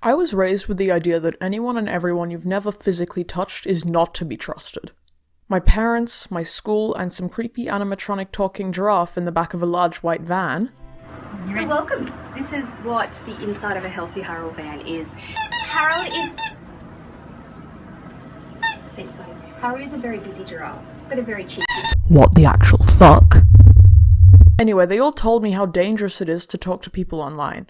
I was raised with the idea that anyone and everyone you've never physically touched is not to be trusted. My parents, my school, and some creepy animatronic talking giraffe in the back of a large white van. So welcome. This is what the inside of a healthy Harold van is. Harold is... Thanks, buddy. Harold is a very busy giraffe, but a very cheeky. What the actual fuck? Anyway, they all told me how dangerous it is to talk to people online.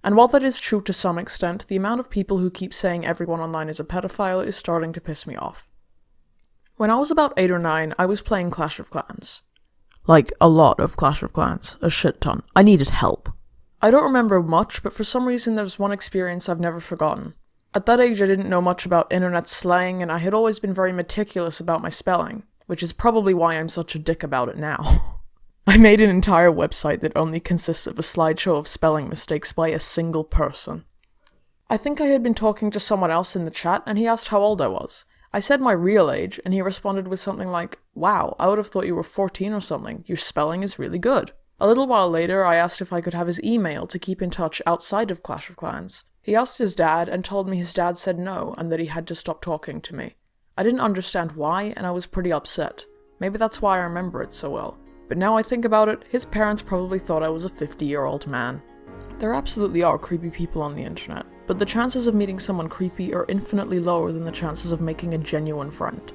And while that is true to some extent, the amount of people who keep saying everyone online is a pedophile is starting to piss me off. When I was about 8 or 9, I was playing Clash of Clans. Like, a lot of Clash of Clans. A shit ton. I needed help. I don't remember much, but for some reason there's one experience I've never forgotten. At that age I didn't know much about internet slang, and I had always been very meticulous about my spelling, which is probably why I'm such a dick about it now. I made an entire website that only consists of a slideshow of spelling mistakes by a single person. I think I had been talking to someone else in the chat, and he asked how old I was. I said my real age, and he responded with something like, "Wow, I would have thought you were 14 or something. Your spelling is really good." A little while later, I asked if I could have his email to keep in touch outside of Clash of Clans. He asked his dad, and told me his dad said no, and that he had to stop talking to me. I didn't understand why, and I was pretty upset. Maybe that's why I remember it so well. But now I think about it, his parents probably thought I was a 50-year-old man. There absolutely are creepy people on the internet, but the chances of meeting someone creepy are infinitely lower than the chances of making a genuine friend.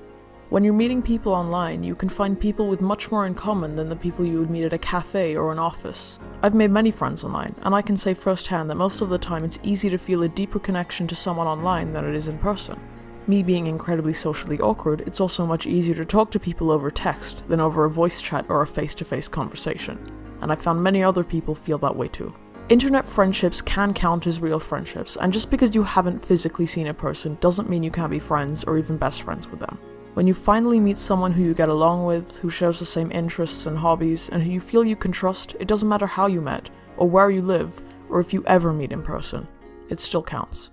When you're meeting people online, you can find people with much more in common than the people you would meet at a cafe or an office. I've made many friends online, and I can say firsthand that most of the time it's easy to feel a deeper connection to someone online than it is in person. Me being incredibly socially awkward, it's also much easier to talk to people over text than over a voice chat or a face-to-face conversation, and I've found many other people feel that way too. Internet friendships can count as real friendships, and just because you haven't physically seen a person doesn't mean you can't be friends or even best friends with them. When you finally meet someone who you get along with, who shares the same interests and hobbies, and who you feel you can trust, it doesn't matter how you met, or where you live, or if you ever meet in person. It still counts.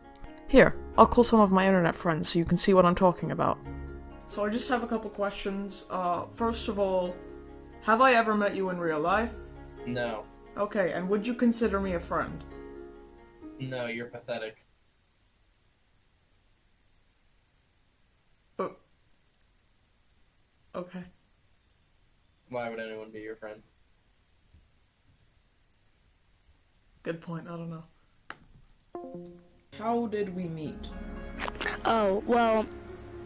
Here, I'll call some of my internet friends so you can see what I'm talking about. So I just have a couple questions. First of all, have I ever met you in real life? No. Okay, and would you consider me a friend? No, you're pathetic. Okay. Why would anyone be your friend? Good point, I don't know. How did we meet? Oh, well,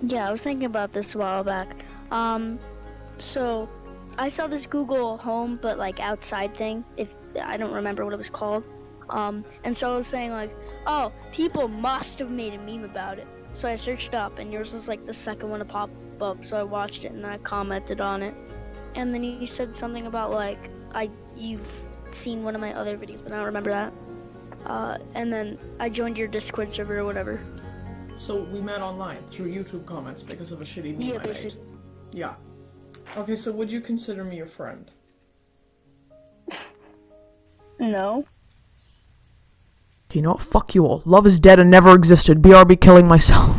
yeah, I was thinking about this a while back. So I saw this Google Home, but like outside thing, if I don't remember what it was called. And so I was saying like, oh, people must have made a meme about it. So I searched up, and yours was like the second one to pop up, so I watched it and I commented on it. And then he said something about like, you've seen one of my other videos, but I don't remember that. And then I joined your Discord server or whatever. So we met online through YouTube comments because of a shitty meme I made. Yeah. Okay, so would you consider me a friend? No. You know what? Fuck you all. Love is dead and never existed. BRB killing myself.